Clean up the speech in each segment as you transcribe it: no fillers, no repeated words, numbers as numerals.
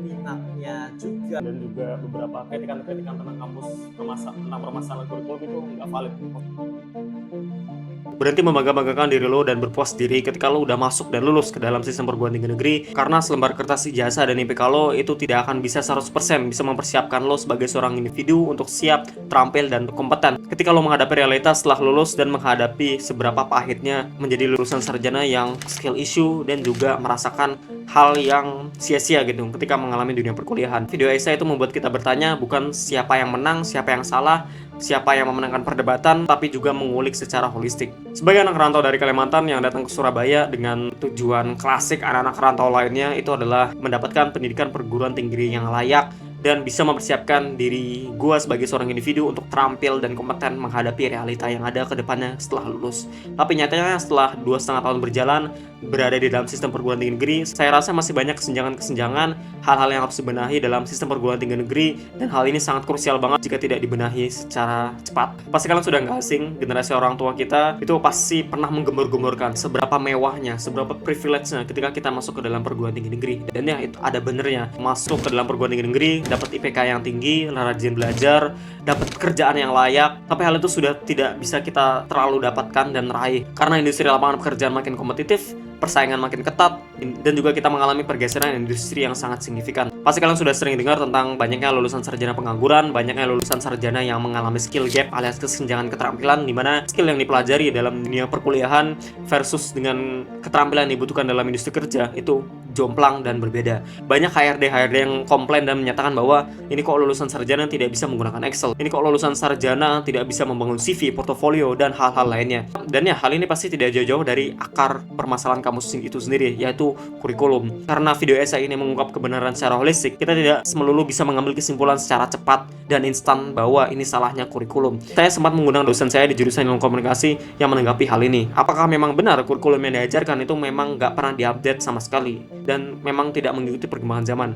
minatnya juga. Dan juga beberapa kritikan-kritikan tentang kampus tentang permasalahan kurikulum itu nggak valid. Berhenti membangga-banggakan diri lo dan berpuas diri ketika lo udah masuk dan lulus ke dalam sistem perguruan tinggi negeri, karena selembar kertas ijazah dan IPK lo itu tidak akan bisa 100% bisa mempersiapkan lo sebagai seorang individu untuk siap, terampil, dan kompeten ketika lo menghadapi realitas setelah lulus dan menghadapi seberapa pahitnya menjadi lulusan sarjana yang skill issue dan juga merasakan hal yang sia-sia gitu ketika mengalami dunia perkuliahan. Video essay itu membuat kita bertanya bukan siapa yang menang, siapa yang salah, siapa yang memenangkan perdebatan, tapi juga mengulik secara holistik. Sebagai anak rantau dari Kalimantan yang datang ke Surabaya dengan tujuan klasik anak-anak rantau lainnya, itu adalah mendapatkan pendidikan perguruan tinggi yang layak dan bisa mempersiapkan diri gue sebagai seorang individu untuk terampil dan kompeten menghadapi realita yang ada ke depannya setelah lulus. Tapi nyatanya setelah 2,5 tahun berjalan berada di dalam sistem perguruan tinggi negeri, saya rasa masih banyak kesenjangan-kesenjangan, hal-hal yang harus dibenahi dalam sistem perguruan tinggi negeri, dan hal ini sangat krusial banget jika tidak dibenahi secara cepat. Pasti kalian sudah nggak asing, generasi orang tua kita itu pasti pernah menggembur-gemburkan seberapa mewahnya, seberapa privilege-nya ketika kita masuk ke dalam perguruan tinggi negeri. Dan ya itu ada benernya, masuk ke dalam perguruan tinggi negeri, dapat IPK yang tinggi, rajin belajar, dapat kerjaan yang layak, tapi hal itu sudah tidak bisa kita terlalu dapatkan dan raih karena industri lapangan pekerjaan makin kompetitif, persaingan makin ketat, dan juga kita mengalami pergeseran industri yang sangat signifikan. Pasti kalian sudah sering dengar tentang banyaknya lulusan sarjana pengangguran, banyaknya lulusan sarjana yang mengalami skill gap alias kesenjangan keterampilan, di mana skill yang dipelajari dalam dunia perkuliahan versus dengan keterampilan yang dibutuhkan dalam industri kerja itu jomplang dan berbeda. Banyak HRD yang komplain dan menyatakan bahwa ini kok lulusan sarjana tidak bisa menggunakan Excel, ini kok lulusan sarjana tidak bisa membangun CV, portofolio, dan hal-hal lainnya. Dan ya, hal ini pasti tidak jauh-jauh dari akar permasalahan kampus itu sendiri, yaitu kurikulum. Karena video essay ini mengungkap kebenaran secara holistik, kita tidak melulu bisa mengambil kesimpulan secara cepat dan instan bahwa ini salahnya kurikulum. Saya sempat mengundang dosen saya di jurusan ilmu komunikasi yang menanggapi hal ini. Apakah memang benar kurikulum yang diajarkan itu memang nggak pernah diupdate sama sekali dan memang tidak mengikuti perkembangan zaman?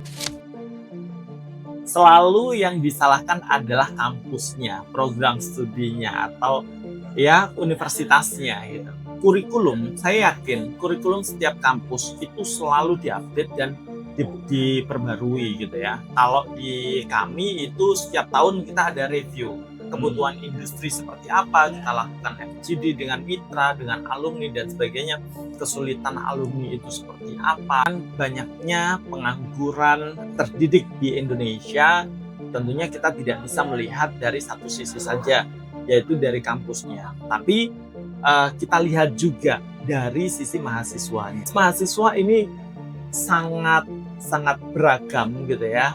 Selalu yang disalahkan adalah kampusnya, program studinya, atau ya universitasnya gitu. Kurikulum, saya yakin kurikulum setiap kampus itu selalu diupdate dan diperbarui gitu ya. Kalau di kami itu setiap tahun kita ada review kebutuhan industri seperti apa, kita lakukan FGD dengan mitra, dengan alumni dan sebagainya, kesulitan alumni itu seperti apa. Banyaknya pengangguran terdidik di Indonesia, tentunya kita tidak bisa melihat dari satu sisi saja, yaitu dari kampusnya, tapi kita lihat juga dari sisi mahasiswanya. Mahasiswa ini sangat beragam gitu ya,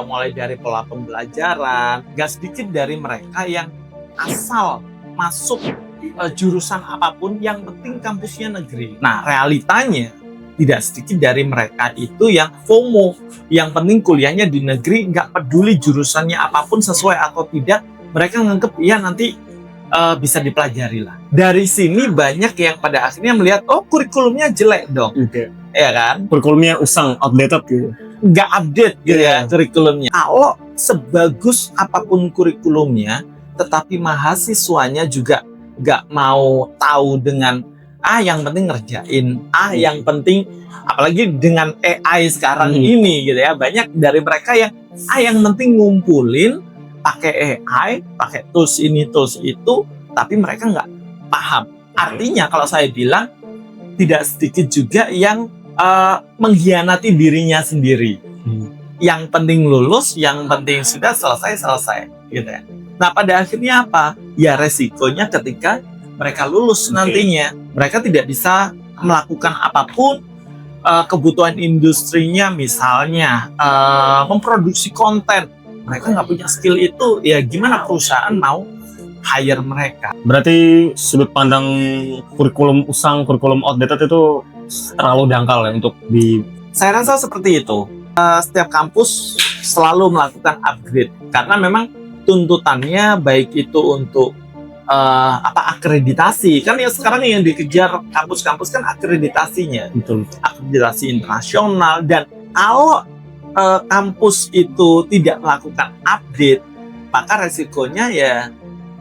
mulai dari pola pembelajaran, gak sedikit dari mereka yang asal masuk jurusan apapun yang penting kampusnya negeri. Nah realitanya tidak sedikit dari mereka itu yang FOMO, yang penting kuliahnya di negeri, gak peduli jurusannya apapun sesuai atau tidak, mereka nganggep ya nanti bisa dipelajari lah. Dari sini banyak yang pada akhirnya melihat, oh kurikulumnya jelek dong. Ya kan? Kurikulumnya usang, outdated gitu. Nggak update gitu ya kurikulumnya. Kalau sebagus apapun kurikulumnya, tetapi mahasiswanya juga nggak mau tahu dengan yang penting ngerjain, yang penting, apalagi dengan AI sekarang ini gitu ya, banyak dari mereka yang yang penting ngumpulin pakai AI, pakai tools ini tools itu, tapi mereka nggak paham. Artinya kalau saya bilang tidak sedikit juga yang mengkhianati dirinya sendiri. Yang penting lulus, yang penting sudah selesai gitu ya. Nah pada akhirnya apa? Ya resikonya ketika mereka lulus nantinya, mereka tidak bisa melakukan apapun. Kebutuhan industrinya misalnya memproduksi konten, mereka nggak punya skill itu, ya gimana perusahaan mau hire mereka? Berarti sudut pandang kurikulum usang, kurikulum outdated itu terlalu dangkal ya untuk di... Saya rasa seperti itu. Setiap kampus selalu melakukan upgrade karena memang tuntutannya baik itu untuk akreditasi. Kan ya sekarang yang dikejar kampus-kampus kan akreditasinya. Betul. Akreditasi internasional, dan kalau kampus itu tidak melakukan update, maka resikonya ya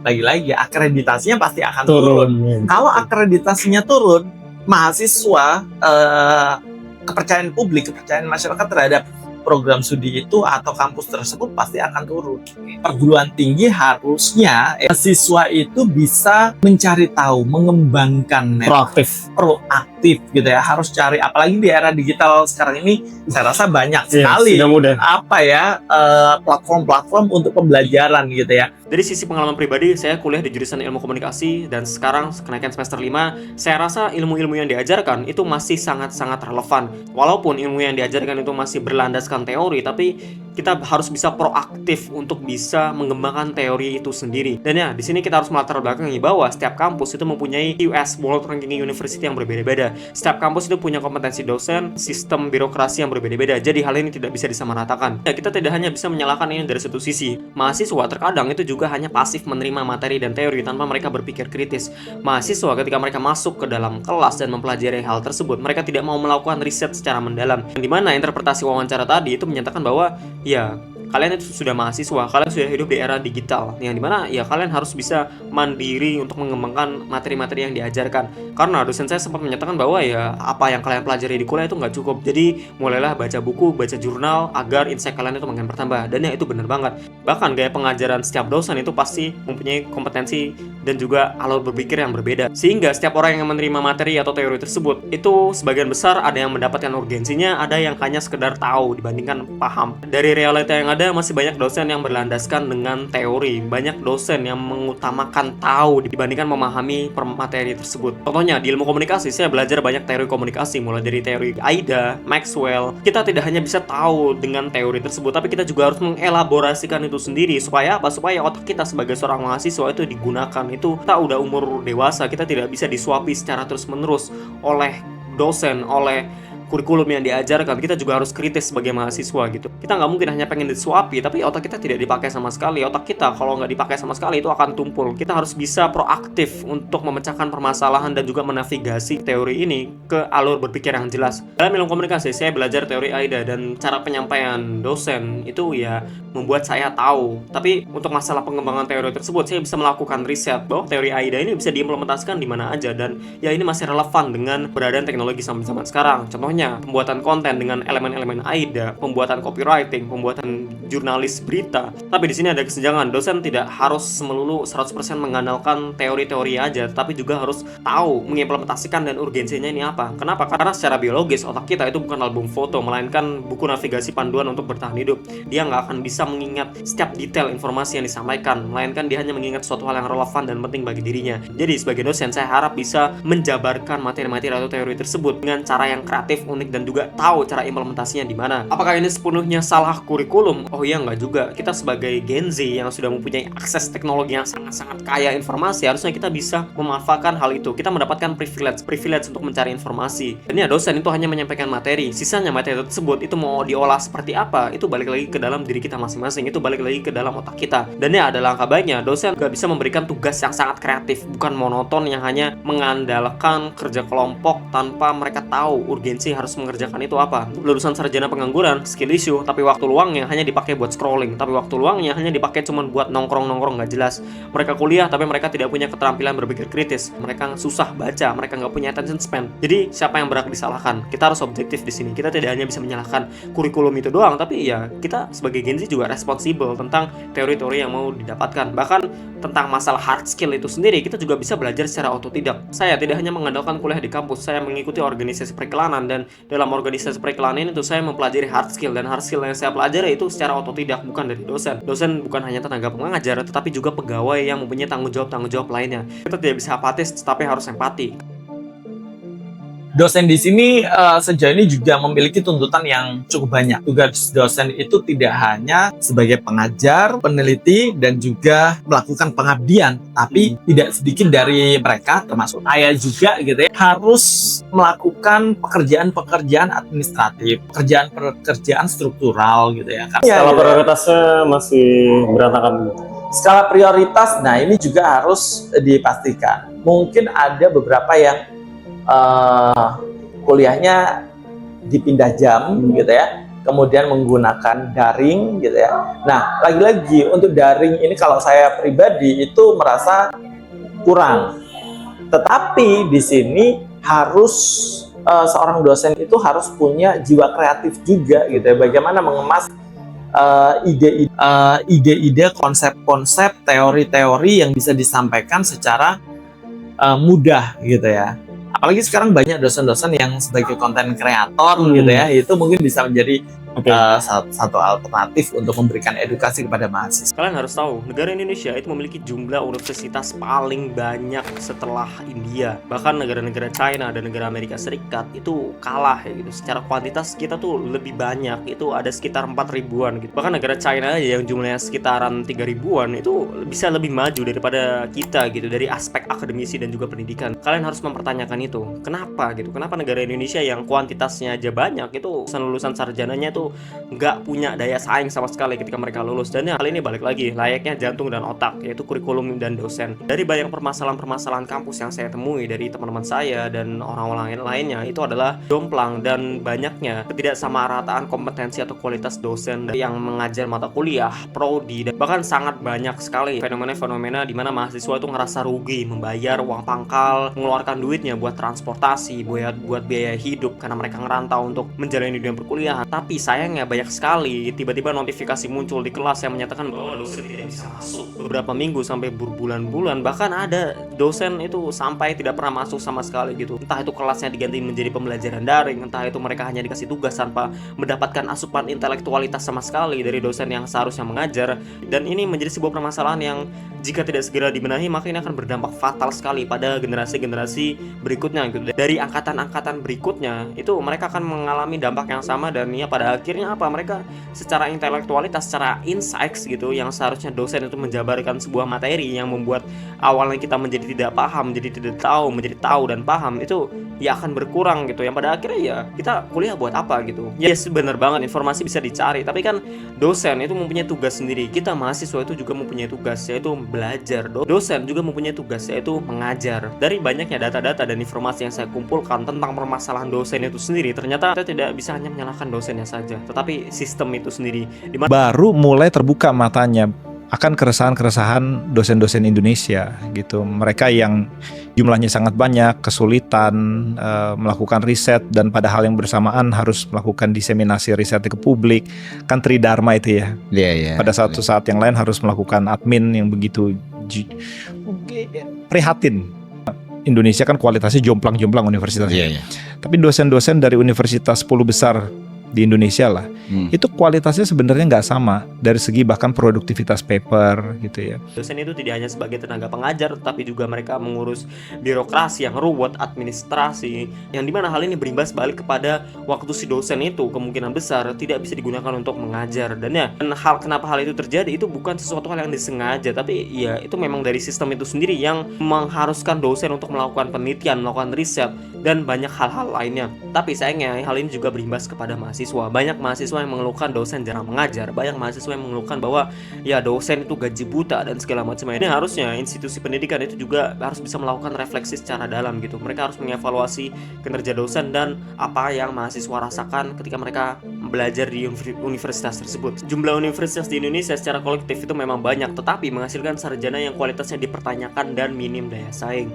lagi-lagi akreditasinya pasti akan turun. Kalau akreditasinya turun, mahasiswa kepercayaan publik, kepercayaan masyarakat terhadap program studi itu atau kampus tersebut pasti akan turun. Perguruan tinggi harusnya siswa itu bisa mencari tahu, mengembangkan proaktif gitu ya. Harus cari, apalagi di era digital sekarang ini, saya rasa banyak sekali platform-platform untuk pembelajaran gitu ya. Dari sisi pengalaman pribadi, saya kuliah di jurusan ilmu komunikasi dan sekarang kenaikan semester 5, saya rasa ilmu-ilmu yang diajarkan itu masih sangat-sangat relevan. Walaupun ilmu yang diajarkan itu masih berlandaskan teori, tapi kita harus bisa proaktif untuk bisa mengembangkan teori itu sendiri. Dan ya, di sini kita harus melatar belakangi bahwa setiap kampus itu mempunyai US World Ranking University yang berbeda-beda. Setiap kampus itu punya kompetensi dosen, sistem birokrasi yang berbeda-beda. Jadi hal ini tidak bisa disamaratakan. Ya, kita tidak hanya bisa menyalahkan ini dari satu sisi. Mahasiswa terkadang itu juga hanya pasif menerima materi dan teori tanpa mereka berpikir kritis. Mahasiswa ketika mereka masuk ke dalam kelas dan mempelajari hal tersebut, mereka tidak mau melakukan riset secara mendalam. Di mana interpretasi wawancara tadi itu menyatakan bahwa ya, kalian itu sudah mahasiswa, kalian sudah hidup di era digital, yang dimana ya kalian harus bisa mandiri untuk mengembangkan materi-materi yang diajarkan. Karena dosen saya sempat menyatakan bahwa ya apa yang kalian pelajari di kuliah itu nggak cukup. Jadi mulailah baca buku, baca jurnal agar insight kalian itu makin bertambah. Dan ya itu benar banget. Bahkan gaya pengajaran setiap dosen itu pasti mempunyai kompetensi dan juga alur berpikir yang berbeda. Sehingga setiap orang yang menerima materi atau teori tersebut itu sebagian besar ada yang mendapatkan urgensinya, ada yang hanya sekedar tahu dibandingkan paham. Dari realita yang ada, masih banyak dosen yang berlandaskan dengan teori. Banyak dosen yang mengutamakan tahu dibandingkan memahami materi tersebut. Contohnya di ilmu komunikasi, saya belajar banyak teori komunikasi, mulai dari teori AIDA, Maxwell. Kita tidak hanya bisa tahu dengan teori tersebut, tapi kita juga harus mengelaborasikan itu sendiri. Supaya apa? Supaya otak kita sebagai seorang mahasiswa itu digunakan. Itu kita udah umur dewasa, kita tidak bisa disuapi secara terus-menerus oleh dosen, oleh kurikulum yang diajarkan. Kita juga harus kritis sebagai mahasiswa gitu. Kita nggak mungkin hanya pengen disuapi, tapi otak kita tidak dipakai sama sekali. Otak kita kalau nggak dipakai sama sekali itu akan tumpul. Kita harus bisa proaktif untuk memecahkan permasalahan dan juga menavigasi teori ini ke alur berpikir yang jelas. Dalam ilmu komunikasi, saya belajar teori AIDA dan cara penyampaian dosen itu ya membuat saya tahu. Tapi untuk masalah pengembangan teori tersebut, saya bisa melakukan riset bahwa teori AIDA ini bisa diimplementasikan di mana aja, dan ya ini masih relevan dengan keberadaan teknologi zaman sekarang. Contohnya pembuatan konten dengan elemen-elemen AIDA, pembuatan copywriting, pembuatan jurnalis berita. Tapi di sini ada kesenjangan. Dosen tidak harus melulu 100% mengandalkan teori-teori aja, tapi juga harus tahu mengimplementasikan dan urgensinya ini apa. Kenapa? Karena secara biologis otak kita itu bukan album foto, melainkan buku navigasi panduan untuk bertahan hidup. Dia nggak akan bisa mengingat setiap detail informasi yang disampaikan, melainkan dia hanya mengingat suatu hal yang relevan dan penting bagi dirinya. Jadi sebagai dosen, saya harap bisa menjabarkan materi-materi atau teori tersebut dengan cara yang kreatif, unik, dan juga tahu cara implementasinya di mana. Apakah ini sepenuhnya salah kurikulum? Oh iya, nggak juga. Kita sebagai Gen Z yang sudah mempunyai akses teknologi yang sangat-sangat kaya informasi, harusnya kita bisa memanfaatkan hal itu. Kita mendapatkan privilege untuk mencari informasi. Dan ya, dosen itu hanya menyampaikan materi. Sisanya materi tersebut itu mau diolah seperti apa, itu balik lagi ke dalam diri kita masing-masing. Itu balik lagi ke dalam otak kita. Dan ya, ada langkah baiknya dosen juga bisa memberikan tugas yang sangat kreatif, bukan monoton yang hanya mengandalkan kerja kelompok tanpa mereka tahu urgensi harus mengerjakan itu apa. Lulusan sarjana pengangguran, skill issue, tapi waktu luangnya hanya dipakai buat scrolling, tapi waktu luangnya hanya dipakai cuma buat nongkrong-nongkrong nggak jelas. Mereka kuliah tapi mereka tidak punya keterampilan berpikir kritis. Mereka susah baca, mereka nggak punya attention span. Jadi siapa yang berhak disalahkan? Kita harus objektif di sini. Kita tidak hanya bisa menyalahkan kurikulum itu doang, tapi ya kita sebagai Gen Z juga responsibel tentang teori-teori yang mau didapatkan. Bahkan tentang masalah hard skill itu sendiri, kita juga bisa belajar secara otodidak. Saya tidak hanya mengandalkan kuliah di kampus, saya mengikuti organisasi periklanan, dan dalam organisasi periklanan itu saya mempelajari hard skill, dan hard skill yang saya pelajari itu secara otodidak, bukan dari dosen. Dosen bukan hanya tenaga pengajar, tetapi juga pegawai yang mempunyai tanggung jawab lainnya. Kita tidak bisa apatis, tetapi harus empati. Dosen di sini sejauh ini juga memiliki tuntutan yang cukup banyak. Tugas dosen itu tidak hanya sebagai pengajar, peneliti, dan juga melakukan pengabdian, tapi tidak sedikit dari mereka, termasuk saya juga gitu ya, harus melakukan pekerjaan-pekerjaan administratif, pekerjaan struktural gitu ya. Skala prioritasnya masih berantakan. Skala prioritas, nah ini juga harus dipastikan. Mungkin ada beberapa yang kuliahnya dipindah jam gitu ya, kemudian menggunakan daring gitu ya. Nah, lagi-lagi untuk daring ini kalau saya pribadi itu merasa kurang. Tetapi di sini harus seorang dosen itu harus punya jiwa kreatif juga gitu ya, bagaimana mengemas ide-ide, konsep-konsep, teori-teori yang bisa disampaikan secara mudah gitu ya. Apalagi sekarang banyak dosen-dosen yang sebagai konten kreator gitu ya, itu mungkin bisa menjadi satu alternatif untuk memberikan edukasi kepada mahasiswa. Kalian harus tahu, negara Indonesia itu memiliki jumlah universitas paling banyak setelah India. Bahkan negara-negara China dan negara Amerika Serikat itu kalah ya gitu. Secara kuantitas kita tuh lebih banyak, itu ada sekitar 4 ribuan gitu. Bahkan negara China yang jumlahnya sekitaran 3 ribuan itu bisa lebih maju daripada kita gitu, dari aspek akademisi dan juga pendidikan. Kalian harus mempertanyakan itu. Kenapa gitu? Kenapa negara Indonesia yang kuantitasnya aja banyak itu lulusan sarjananya itu nggak punya daya saing sama sekali ketika mereka lulus. Dan ya, hal ini balik lagi layaknya jantung dan otak, yaitu kurikulum dan dosen. Dari banyak permasalahan-permasalahan kampus yang saya temui dari teman-teman saya dan orang-orang lainnya, itu adalah jomplang dan banyaknya ketidaksamarataan kompetensi atau kualitas dosen yang mengajar mata kuliah, prodi, dan bahkan sangat banyak sekali fenomena-fenomena di mana mahasiswa itu ngerasa rugi membayar uang pangkal, mengeluarkan duitnya buat transportasi, buat biaya hidup karena mereka ngerantau untuk menjalani dunia perkuliahan. Tapi sayangnya banyak sekali tiba-tiba notifikasi muncul di kelas yang menyatakan bahwa dosen tidak bisa masuk beberapa minggu sampai berbulan-bulan. Bahkan ada dosen itu sampai tidak pernah masuk sama sekali gitu. Entah itu kelasnya diganti menjadi pembelajaran daring, entah itu mereka hanya dikasih tugas tanpa mendapatkan asupan intelektualitas sama sekali dari dosen yang seharusnya mengajar. Dan ini menjadi sebuah permasalahan yang jika tidak segera dibenahi, maka ini akan berdampak fatal sekali pada generasi-generasi berikutnya gitu. Dari angkatan-angkatan berikutnya itu mereka akan mengalami dampak yang sama, dan ya pada akhirnya apa, mereka secara intelektualitas, secara insights gitu, yang seharusnya dosen itu menjabarkan sebuah materi yang membuat awalnya kita menjadi tidak paham, menjadi tidak tahu, menjadi tahu dan paham, itu ya akan berkurang gitu. Yang pada akhirnya ya kita kuliah buat apa gitu. Yes, benar banget, informasi bisa dicari, tapi kan dosen itu mempunyai tugas sendiri. Kita mahasiswa itu juga mempunyai tugas, yaitu belajar. Dosen juga mempunyai tugas, yaitu mengajar. Dari banyaknya data-data dan informasi yang saya kumpulkan tentang permasalahan dosen itu sendiri, ternyata kita tidak bisa hanya menyalahkan dosennya saja, tetapi sistem itu sendiri. Baru mulai terbuka matanya akan keresahan-keresahan dosen-dosen Indonesia gitu. Mereka yang jumlahnya sangat banyak, kesulitan melakukan riset, dan pada hal yang bersamaan harus melakukan diseminasi risetnya ke publik. Kan tridharma itu ya. Pada satu saat yang lain harus melakukan admin yang begitu prihatin. Indonesia kan kualitasnya jomplang-jomplang universitasnya. Tapi dosen-dosen dari universitas 10 besar di Indonesia lah, itu kualitasnya sebenarnya nggak sama dari segi bahkan produktivitas paper gitu ya. Dosen itu tidak hanya sebagai tenaga pengajar, tapi juga mereka mengurus birokrasi yang ruwet, administrasi, yang dimana hal ini berimbas balik kepada waktu si dosen itu kemungkinan besar tidak bisa digunakan untuk mengajar. Dan kenapa hal itu terjadi itu bukan sesuatu hal yang disengaja, tapi ya itu memang dari sistem itu sendiri yang mengharuskan dosen untuk melakukan penelitian, melakukan riset, dan banyak hal-hal lainnya. Tapi sayangnya hal ini juga berimbas kepada mahasiswa. Banyak mahasiswa yang mengeluhkan dosen jarang mengajar, banyak mahasiswa yang mengeluhkan bahwa ya dosen itu gaji buta dan segala macam. Ini harusnya institusi pendidikan itu juga harus bisa melakukan refleksi secara dalam gitu. Mereka harus mengevaluasi kinerja dosen dan apa yang mahasiswa rasakan ketika mereka belajar di universitas tersebut. Jumlah universitas di Indonesia secara kolektif itu memang banyak, tetapi menghasilkan sarjana yang kualitasnya dipertanyakan dan minim daya saing.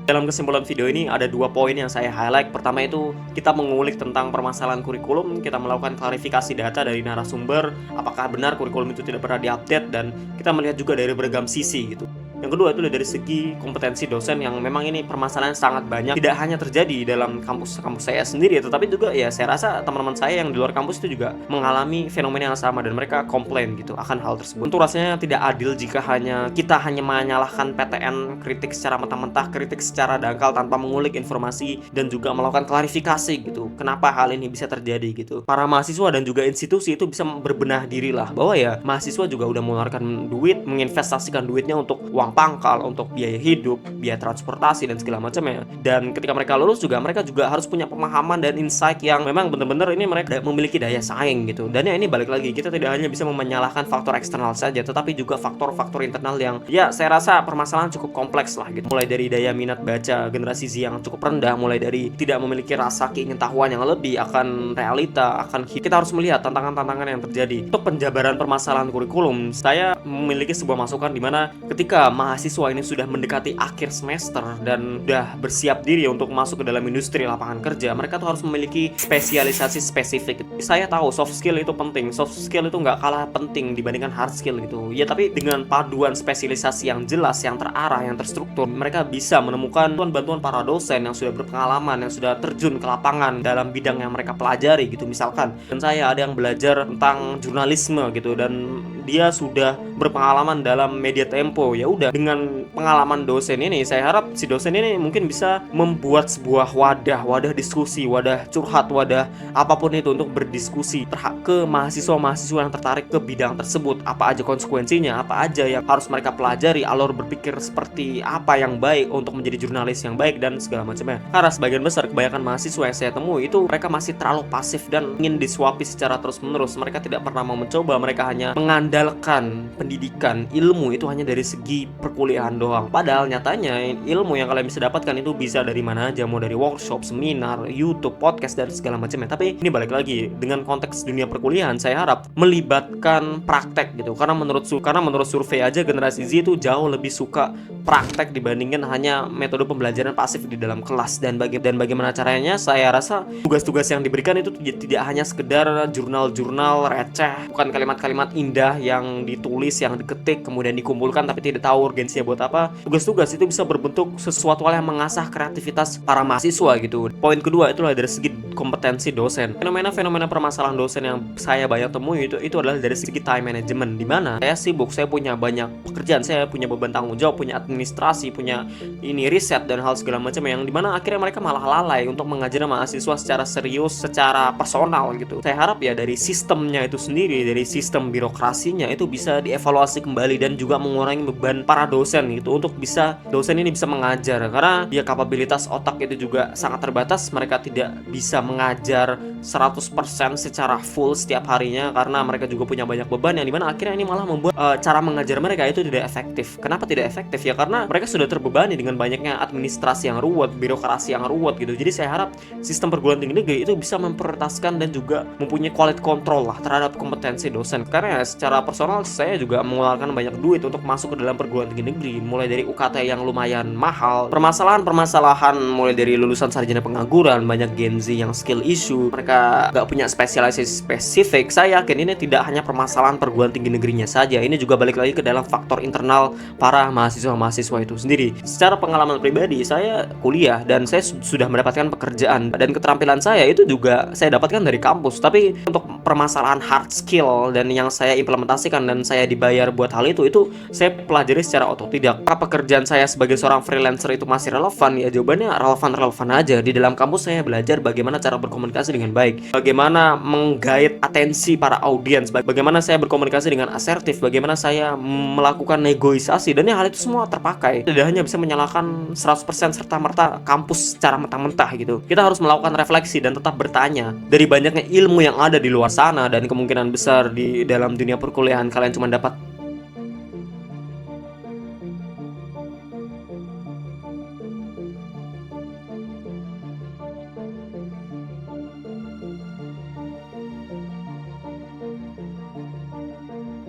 Dalam kesimpulan video ini ada 2 poin yang saya highlight. Pertama itu kita mengulik tentang permasalahan kurikulum, kita melakukan klarifikasi data dari narasumber, apakah benar kurikulum itu tidak pernah diupdate, dan kita melihat juga dari beragam sisi gitu. Yang kedua itu dari segi kompetensi dosen, yang memang ini permasalahan sangat banyak, tidak hanya terjadi dalam kampus saya sendiri, tetapi juga ya saya rasa teman-teman saya yang di luar kampus itu juga mengalami fenomena yang sama, dan mereka komplain gitu akan hal tersebut. Tentu rasanya tidak adil jika kita hanya menyalahkan PTN, kritik secara mentah-mentah, kritik secara dangkal tanpa mengulik informasi dan juga melakukan klarifikasi gitu. Kenapa hal ini bisa terjadi gitu. Para mahasiswa dan juga institusi itu bisa berbenah diri lah, bahwa ya mahasiswa juga udah mengeluarkan duit, menginvestasikan duitnya untuk uang pangkal, untuk biaya hidup, biaya transportasi dan segala macamnya. Dan ketika mereka lulus juga mereka juga harus punya pemahaman dan insight yang memang benar-benar ini mereka memiliki daya saing gitu. Dan ya ini balik lagi, kita tidak hanya bisa menyalahkan faktor eksternal saja, tetapi juga faktor-faktor internal yang ya saya rasa permasalahan cukup kompleks lah gitu. Mulai dari daya minat baca generasi Z yang cukup rendah, mulai dari tidak memiliki rasa keingintahuan yang lebih akan realita, kita harus melihat tantangan-tantangan yang terjadi. Untuk penjabaran permasalahan kurikulum, saya memiliki sebuah masukan di mana ketika mahasiswa ini sudah mendekati akhir semester dan sudah bersiap diri untuk masuk ke dalam industri lapangan kerja, mereka tuh harus memiliki spesialisasi spesifik. Saya tahu soft skill itu penting, soft skill itu nggak kalah penting dibandingkan hard skill gitu ya, tapi dengan paduan spesialisasi yang jelas, yang terarah, yang terstruktur, mereka bisa menemukan bantuan para dosen yang sudah berpengalaman, yang sudah terjun ke lapangan dalam bidang yang mereka pelajari gitu. Misalkan dan saya ada yang belajar tentang jurnalisme gitu, dan dia sudah berpengalaman dalam media Tempo. Ya udah, dengan pengalaman dosen ini saya harap si dosen ini mungkin bisa membuat sebuah wadah diskusi, wadah curhat, wadah apapun itu untuk berdiskusi ke mahasiswa-mahasiswa yang tertarik ke bidang tersebut. Apa aja konsekuensinya, apa aja yang harus mereka pelajari, alur berpikir seperti apa yang baik untuk menjadi jurnalis yang baik dan segala macamnya. Karena sebagian besar kebanyakan mahasiswa yang saya temui itu mereka masih terlalu pasif dan ingin disuapi secara terus-menerus. Mereka tidak pernah mau mencoba, mereka hanya mengandalkan pendidikan, ilmu itu hanya dari segi perkuliahan doang. Padahal nyatanya ilmu yang kalian bisa dapatkan itu bisa dari mana aja, mau dari workshop, seminar, YouTube, podcast dan segala macamnya. Tapi ini balik lagi dengan konteks dunia perkuliahan, saya harap melibatkan praktek gitu. Karena menurut survei aja generasi Z itu jauh lebih suka praktek dibandingkan hanya metode pembelajaran pasif di dalam kelas. Dan bagaimana caranya, saya rasa tugas-tugas yang diberikan itu tidak hanya sekedar jurnal-jurnal receh, bukan kalimat-kalimat indah yang ditulis, yang diketik kemudian dikumpulkan tapi tidak tahu urgensinya buat apa. Tugas-tugas itu bisa berbentuk sesuatu hal yang mengasah kreativitas para mahasiswa gitu. Poin kedua itulah dari segi kompetensi dosen. Fenomena-fenomena permasalahan dosen yang saya banyak temui itu adalah dari segi time management, di mana saya sibuk, saya punya banyak pekerjaan, saya punya beban tanggung jawab, punya administrasi, punya ini riset dan hal segala macam, yang dimana akhirnya mereka malah lalai untuk mengajar mahasiswa secara serius, secara personal gitu. Saya harap ya dari sistemnya itu sendiri, dari sistem birokrasinya itu bisa dievaluasi kembali dan juga mengurangi beban para dosen gitu, untuk bisa dosen ini bisa mengajar, karena ya kapabilitas otak itu juga sangat terbatas. Mereka tidak bisa mengajar 100% secara full setiap harinya karena mereka juga punya banyak beban, yang dimana akhirnya ini malah membuat cara mengajar mereka itu tidak efektif. Kenapa tidak efektif? Ya karena mereka sudah terbebani dengan banyaknya administrasi yang ruwet, birokrasi yang ruwet gitu. Jadi saya harap sistem perguruan tinggi negeri itu bisa memprioritaskan dan juga mempunyai quality control lah terhadap kompetensi dosen. Karena secara personal saya juga mengeluarkan banyak duit untuk masuk ke dalam perguruan tinggi negeri, mulai dari UKT yang lumayan mahal, permasalahan mulai dari lulusan sarjana pengangguran, banyak Gen Z yang skill issue, mereka gak punya spesialisasi spesifik. Saya yakin ini tidak hanya permasalahan perguruan tinggi negerinya saja, ini juga balik lagi ke dalam faktor internal para mahasiswa itu sendiri. Secara pengalaman pribadi, saya kuliah dan saya sudah mendapatkan pekerjaan, dan keterampilan saya itu juga saya dapatkan dari kampus. Tapi untuk permasalahan hard skill dan yang saya implementasikan dan saya dibayar buat hal itu saya pelajari secara otodidak. Apakah pekerjaan saya sebagai seorang freelancer itu masih relevan? Ya jawabannya relevan aja. Di dalam kampus saya belajar bagaimana cara berkomunikasi dengan baik, bagaimana menggait atensi para audiens, bagaimana saya berkomunikasi dengan asertif, bagaimana saya melakukan negosiasi, dan hal itu semua terpakai. Tidak hanya bisa menyalahkan 100% serta-merta kampus secara mentah-mentah gitu. Kita harus melakukan refleksi dan tetap bertanya. Dari banyaknya ilmu yang ada di luar sana, dan kemungkinan besar di dalam dunia perkuliahan kalian cuma dapat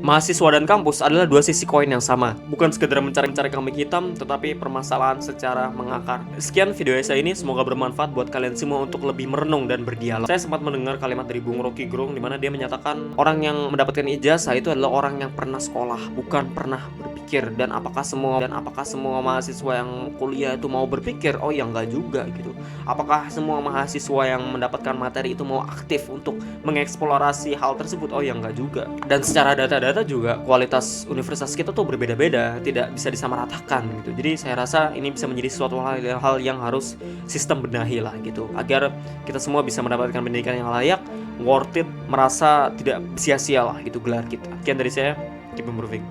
mahasiswa dan kampus adalah dua sisi koin yang sama, bukan sekedar mencari kambing hitam, tetapi permasalahan secara mengakar. Sekian video saya ini, semoga bermanfaat buat kalian semua untuk lebih merenung dan berdialog. Saya sempat mendengar kalimat dari Bung Rocky Gerung, di mana dia menyatakan orang yang mendapatkan ijazah itu adalah orang yang pernah sekolah, bukan pernah berpikir. Dan apakah semua mahasiswa yang kuliah itu mau berpikir? Oh ya enggak juga gitu. Apakah semua mahasiswa yang mendapatkan materi itu mau aktif untuk mengeksplorasi hal tersebut? Oh ya enggak juga. Dan secara data juga kualitas universitas kita tuh berbeda-beda, tidak bisa disamaratakan gitu. Jadi saya rasa ini bisa menjadi suatu hal yang harus sistem benahi lah gitu, agar kita semua bisa mendapatkan pendidikan yang layak, worth it, merasa tidak sia-sia lah gitu gelar kita. Sekian dari saya, keep improving.